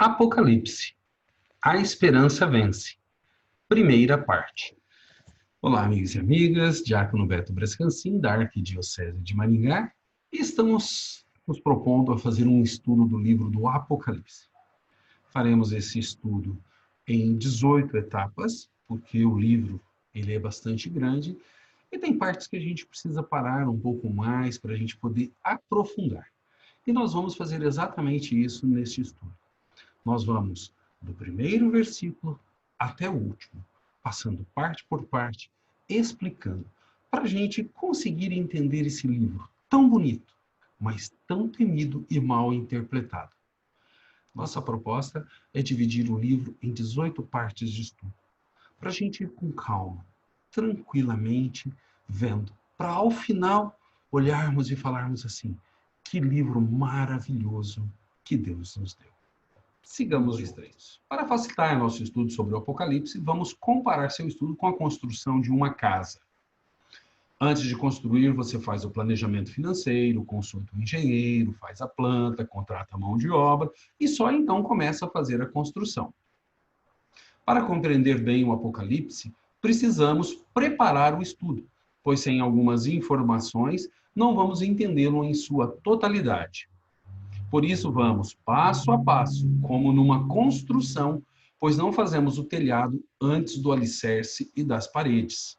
Apocalipse. A esperança vence. Primeira parte. Olá, amigos e amigas. Diácono Beto Brescancin, da Arquidiocese de Maringá. E estamos nos propondo a fazer um estudo do livro do Apocalipse. Faremos esse estudo em 18 etapas, porque o livro ele é bastante grande e tem partes que a gente precisa parar um pouco mais para a gente poder aprofundar. E nós vamos fazer exatamente isso neste estudo. Nós vamos do primeiro versículo até o último, passando parte por parte, explicando, para a gente conseguir entender esse livro tão bonito, mas tão temido e mal interpretado. Nossa proposta é dividir o livro em 18 partes de estudo, para a gente ir com calma, tranquilamente, vendo, para ao final olharmos e falarmos assim: que livro maravilhoso que Deus nos deu. Sigamos os três. Para facilitar nosso estudo sobre o Apocalipse, vamos comparar seu estudo com a construção de uma casa. Antes de construir, você faz o planejamento financeiro, consulta um engenheiro, faz a planta, contrata a mão de obra e só então começa a fazer a construção. Para compreender bem o Apocalipse, precisamos preparar o estudo, pois sem algumas informações não vamos entendê-lo em sua totalidade. Por isso, vamos passo a passo, como numa construção, pois não fazemos o telhado antes do alicerce e das paredes.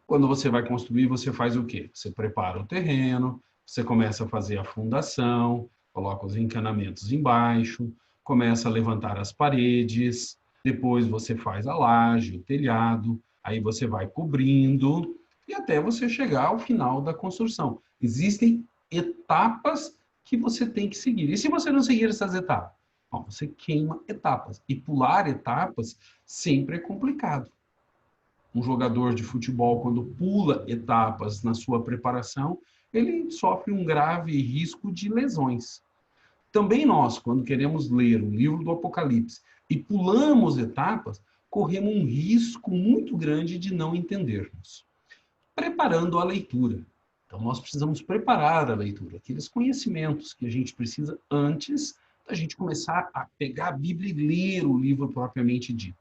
Quando você vai construir, você faz o quê? Você prepara o terreno, você começa a fazer a fundação, coloca os encanamentos embaixo, começa a levantar as paredes, depois você faz a laje, o telhado, aí você vai cobrindo e até você chegar ao final da construção. Existem etapas que você tem que seguir. E se você não seguir essas etapas? Bom, você queima etapas. E pular etapas sempre é complicado. Um jogador de futebol, quando pula etapas na sua preparação, ele sofre um grave risco de lesões. Também nós, quando queremos ler o livro do Apocalipse e pulamos etapas, corremos um risco muito grande de não entendermos. Preparando a leitura. Então, nós precisamos preparar a leitura, aqueles conhecimentos que a gente precisa antes da gente começar a pegar a Bíblia e ler o livro propriamente dito.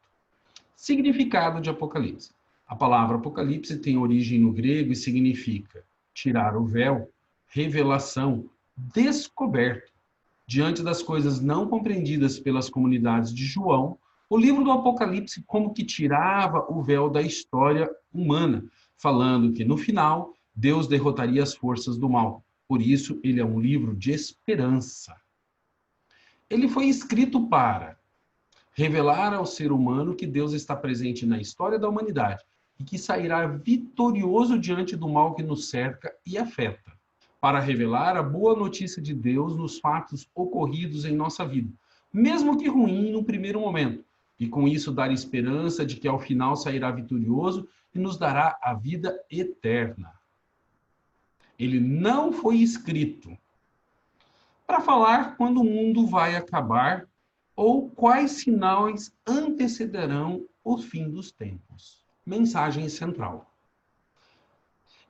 Significado de Apocalipse. A palavra Apocalipse tem origem no grego e significa tirar o véu, revelação, descoberto. Diante das coisas não compreendidas pelas comunidades de João, o livro do Apocalipse como que tirava o véu da história humana, falando que no final Deus derrotaria as forças do mal. Por isso, ele é um livro de esperança. Ele foi escrito para revelar ao ser humano que Deus está presente na história da humanidade e que sairá vitorioso diante do mal que nos cerca e afeta, para revelar a boa notícia de Deus nos fatos ocorridos em nossa vida, mesmo que ruim no primeiro momento, e com isso dar esperança de que ao final sairá vitorioso e nos dará a vida eterna. Ele não foi escrito para falar quando o mundo vai acabar ou quais sinais antecederão o fim dos tempos. Mensagem central.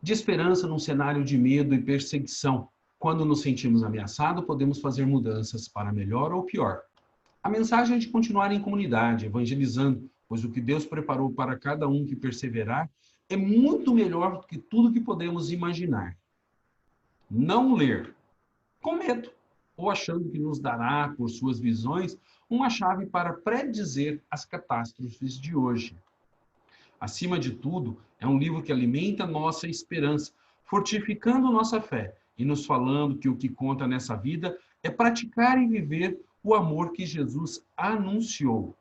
De esperança num cenário de medo e perseguição. Quando nos sentimos ameaçados, podemos fazer mudanças para melhor ou pior. A mensagem é de continuar em comunidade, evangelizando, pois o que Deus preparou para cada um que perseverar é muito melhor do que tudo que podemos imaginar. Não ler com medo, ou achando que nos dará, por suas visões, uma chave para predizer as catástrofes de hoje. Acima de tudo, é um livro que alimenta nossa esperança, fortificando nossa fé e nos falando que o que conta nessa vida é praticar e viver o amor que Jesus anunciou.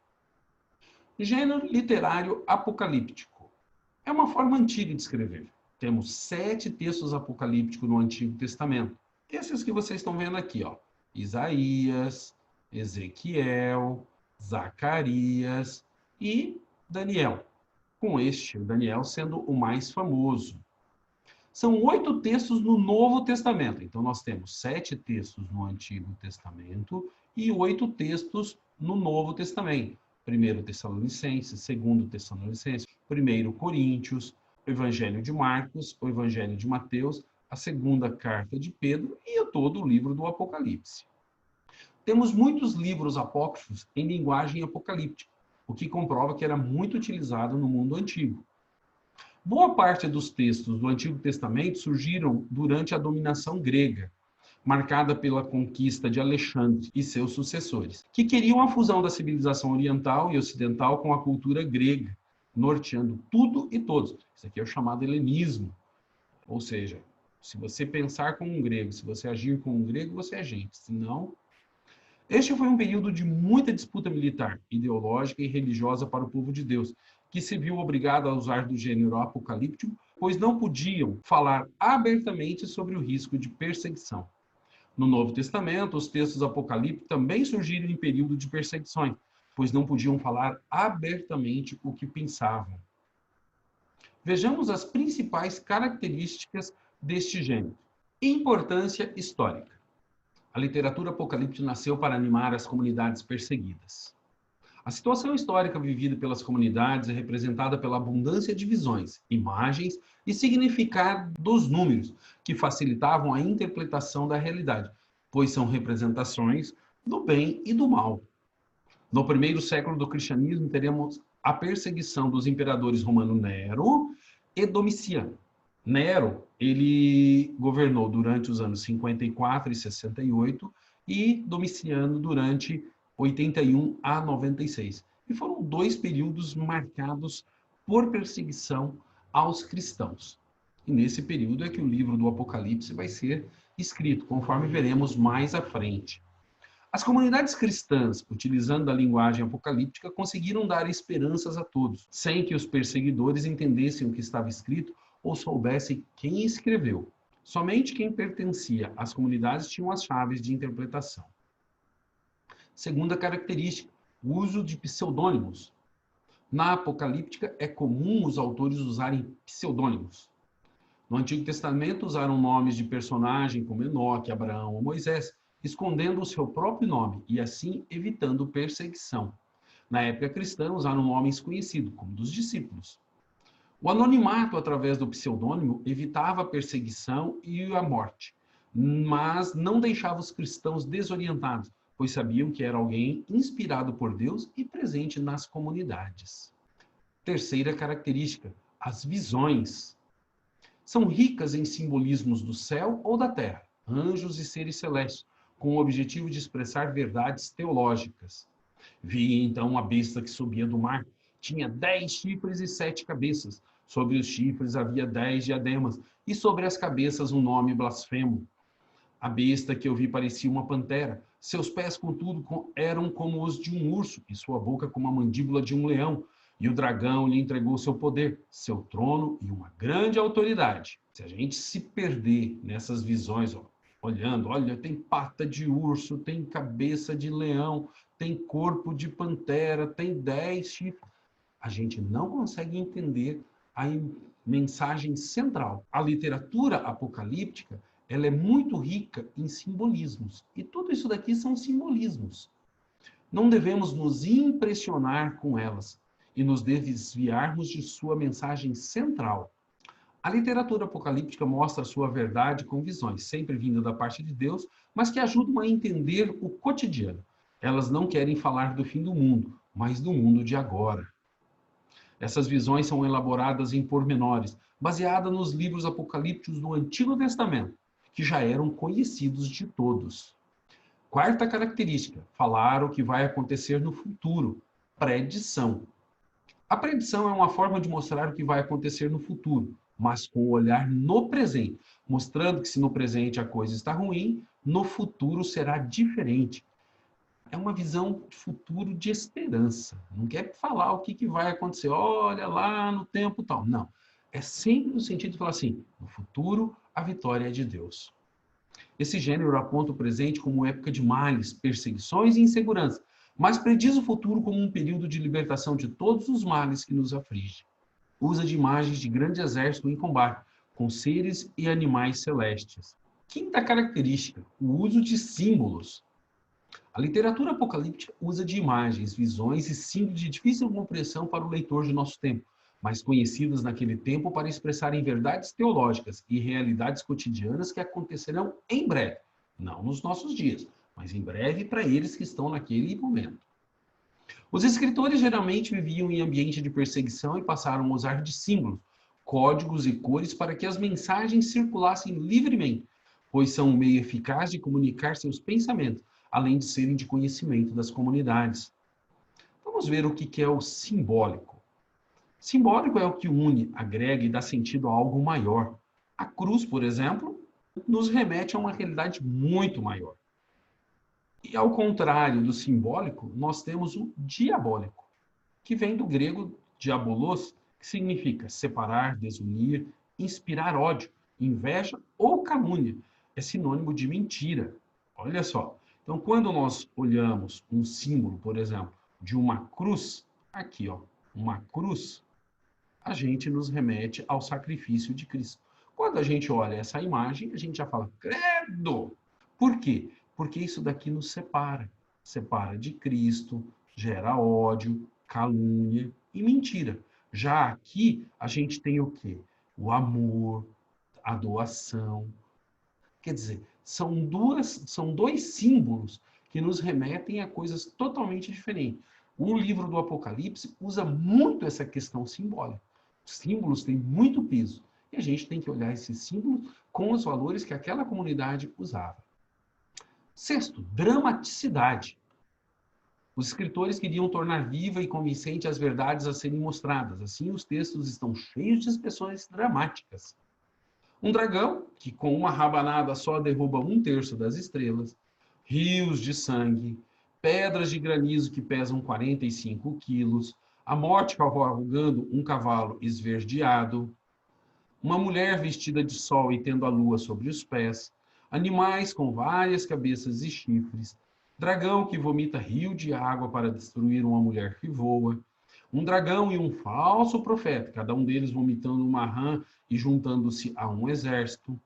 Gênero literário apocalíptico. É uma forma antiga de escrever. Temos 7 textos apocalípticos no Antigo Testamento. Esses que vocês estão vendo aqui, ó. Isaías, Ezequiel, Zacarias e Daniel. Com este, o Daniel sendo o mais famoso. São 8 textos no Novo Testamento. Então, nós temos 7 textos no Antigo Testamento e 8 textos no Novo Testamento. 1 Tessalonicenses, 2 Tessalonicenses, 1 Coríntios, o Evangelho de Marcos, o Evangelho de Mateus, a segunda carta de Pedro e todo o livro do Apocalipse. Temos muitos livros apócrifos em linguagem apocalíptica, o que comprova que era muito utilizado no mundo antigo. Boa parte dos textos do Antigo Testamento surgiram durante a dominação grega, marcada pela conquista de Alexandre e seus sucessores, que queriam a fusão da civilização oriental e ocidental com a cultura grega, norteando tudo e todos. Isso aqui é o chamado helenismo. Ou seja, se você pensar como um grego, se você agir como um grego, você é gente. Senão, este foi um período de muita disputa militar, ideológica e religiosa para o povo de Deus, que se viu obrigado a usar do gênero apocalíptico, pois não podiam falar abertamente sobre o risco de perseguição. No Novo Testamento, os textos apocalípticos também surgiram em período de perseguições, pois não podiam falar abertamente o que pensavam. Vejamos as principais características deste gênero. Importância histórica. A literatura apocalíptica nasceu para animar as comunidades perseguidas. A situação histórica vivida pelas comunidades é representada pela abundância de visões, imagens e significado dos números, que facilitavam a interpretação da realidade, pois são representações do bem e do mal. No primeiro século do cristianismo, teremos a perseguição dos imperadores romano Nero e Domiciano. Nero, ele governou durante os anos 54 e 68 e Domiciano durante 81 a 96. E foram dois períodos marcados por perseguição aos cristãos. E nesse período é que o livro do Apocalipse vai ser escrito, conforme veremos mais à frente. As comunidades cristãs, utilizando a linguagem apocalíptica, conseguiram dar esperanças a todos, sem que os perseguidores entendessem o que estava escrito ou soubessem quem escreveu. Somente quem pertencia às comunidades tinham as chaves de interpretação. Segunda característica, o uso de pseudônimos. Na apocalíptica, é comum os autores usarem pseudônimos. No Antigo Testamento, usaram nomes de personagem como Enoque, Abraão ou Moisés, escondendo o seu próprio nome e assim evitando perseguição. Na época cristã, usaram nomes conhecidos, como dos discípulos. O anonimato através do pseudônimo evitava a perseguição e a morte, mas não deixava os cristãos desorientados, pois sabiam que era alguém inspirado por Deus e presente nas comunidades. Terceira característica, as visões. São ricas em simbolismos do céu ou da terra, anjos e seres celestes, com o objetivo de expressar verdades teológicas. Vi então a besta que subia do mar. Tinha 10 chifres e 7 cabeças. Sobre os chifres havia 10 diademas, e sobre as cabeças um nome blasfemo. A besta que eu vi parecia uma pantera. Seus pés, contudo, eram como os de um urso, e sua boca como a mandíbula de um leão. E o dragão lhe entregou seu poder, seu trono e uma grande autoridade. Se a gente se perder nessas visões, olhando, olha, tem pata de urso, tem cabeça de leão, tem corpo de pantera, tem 10 chifres, a gente não consegue entender a mensagem central. A literatura apocalíptica, ela é muito rica em simbolismos. E tudo isso daqui são simbolismos. Não devemos nos impressionar com elas e nos desviarmos de sua mensagem central. A literatura apocalíptica mostra a sua verdade com visões, sempre vinda da parte de Deus, mas que ajudam a entender o cotidiano. Elas não querem falar do fim do mundo, mas do mundo de agora. Essas visões são elaboradas em pormenores, baseadas nos livros apocalípticos do Antigo Testamento, que já eram conhecidos de todos. Quarta característica, falar o que vai acontecer no futuro, predição. A predição é uma forma de mostrar o que vai acontecer no futuro, mas com o olhar no presente, mostrando que se no presente a coisa está ruim, no futuro será diferente. É uma visão de futuro de esperança. Não quer falar o que vai acontecer, olha lá no tempo tal. Não. É sempre no sentido de falar assim, no futuro a vitória é de Deus. Esse gênero aponta o presente como época de males, perseguições e insegurança, mas prediz o futuro como um período de libertação de todos os males que nos afligem. Usa de imagens de grande exército em combate, com seres e animais celestes. Quinta característica, o uso de símbolos. A literatura apocalíptica usa de imagens, visões e símbolos de difícil compreensão para o leitor de nosso tempo, mas conhecidas naquele tempo para expressarem verdades teológicas e realidades cotidianas que acontecerão em breve, não nos nossos dias, mas em breve para eles que estão naquele momento. Os escritores geralmente viviam em ambiente de perseguição e passaram a usar de símbolos, códigos e cores para que as mensagens circulassem livremente, pois são um meio eficaz de comunicar seus pensamentos, além de serem de conhecimento das comunidades. Vamos ver o que é o simbólico. Simbólico é o que une, agrega e dá sentido a algo maior. A cruz, por exemplo, nos remete a uma realidade muito maior. E ao contrário do simbólico, nós temos o diabólico, que vem do grego diabolos, que significa separar, desunir, inspirar ódio, inveja ou calúnia. É sinônimo de mentira. Olha só. Então, quando nós olhamos um símbolo, por exemplo, de uma cruz, aqui, ó, uma cruz, a gente nos remete ao sacrifício de Cristo. Quando a gente olha essa imagem, a gente já fala, credo! Por quê? Porque isso daqui nos separa. Separa de Cristo, gera ódio, calúnia e mentira. Já aqui, a gente tem o quê? O amor, a doação. Quer dizer, são dois símbolos que nos remetem a coisas totalmente diferentes. O livro do Apocalipse usa muito essa questão simbólica. Os símbolos têm muito peso. E a gente tem que olhar esses símbolos com os valores que aquela comunidade usava. Sexto, dramaticidade. Os escritores queriam tornar viva e convincente as verdades a serem mostradas. Assim, os textos estão cheios de expressões dramáticas. Um dragão, que com uma rabanada só derruba 1/3 das estrelas, rios de sangue, pedras de granizo que pesam 45 quilos, a morte cavalgando um cavalo esverdeado, uma mulher vestida de sol e tendo a lua sobre os pés, animais com várias cabeças e chifres, dragão que vomita rio de água para destruir uma mulher que voa, um dragão e um falso profeta, cada um deles vomitando uma rã e juntando-se a um exército.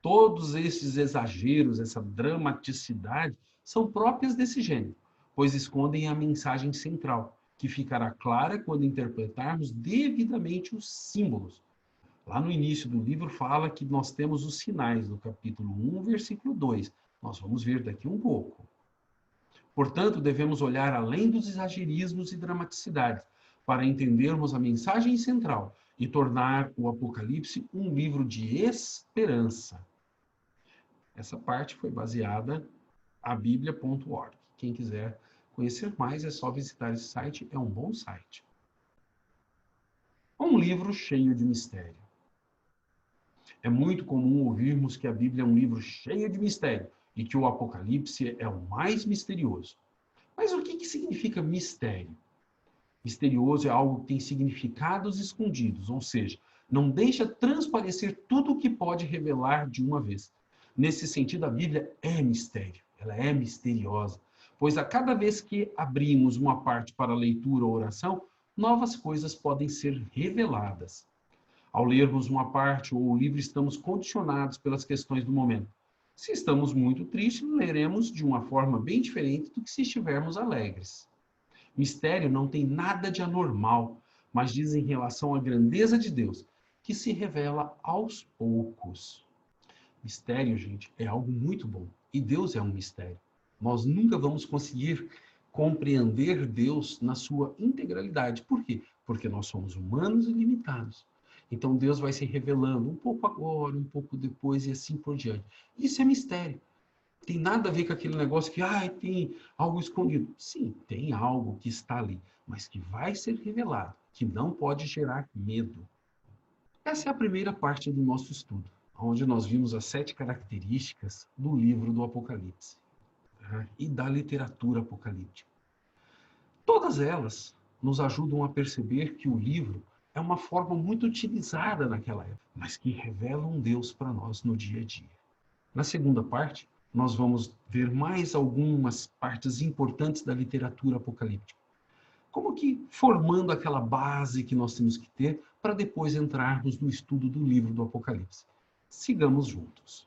Todos esses exageros, essa dramaticidade, são próprias desse gênero, pois escondem a mensagem central, que ficará clara quando interpretarmos devidamente os símbolos. Lá no início do livro fala que nós temos os sinais, no capítulo 1, versículo 2. Nós vamos ver daqui um pouco. Portanto, devemos olhar além dos exagerismos e dramaticidades, para entendermos a mensagem central e tornar o Apocalipse um livro de esperança. Essa parte foi baseada a bíblia.org. Quem quiser conhecer mais é só visitar esse site, é um bom site. Um livro cheio de mistério. É muito comum ouvirmos que a Bíblia é um livro cheio de mistério e que o Apocalipse é o mais misterioso. Mas o que significa mistério? Misterioso é algo que tem significados escondidos, ou seja, não deixa transparecer tudo o que pode revelar de uma vez. Nesse sentido, a Bíblia é mistério, ela é misteriosa, pois a cada vez que abrimos uma parte para leitura ou oração, novas coisas podem ser reveladas. Ao lermos uma parte ou o livro, estamos condicionados pelas questões do momento. Se estamos muito tristes, leremos de uma forma bem diferente do que se estivermos alegres. Mistério não tem nada de anormal, mas diz em relação à grandeza de Deus, que se revela aos poucos. Mistério, gente, é algo muito bom. E Deus é um mistério. Nós nunca vamos conseguir compreender Deus na sua integralidade. Por quê? Porque nós somos humanos e limitados. Então Deus vai se revelando um pouco agora, um pouco depois e assim por diante. Isso é mistério. Tem nada a ver com aquele negócio que tem algo escondido. Sim, tem algo que está ali, mas que vai ser revelado, que não pode gerar medo. Essa é a primeira parte do nosso estudo, onde nós vimos as 7 características do livro do Apocalipse, tá? E da literatura apocalíptica. Todas elas nos ajudam a perceber que o livro é uma forma muito utilizada naquela época, mas que revela um Deus para nós no dia a dia. Na segunda parte, nós vamos ver mais algumas partes importantes da literatura apocalíptica. Como que formando aquela base que nós temos que ter para depois entrarmos no estudo do livro do Apocalipse. Sigamos juntos.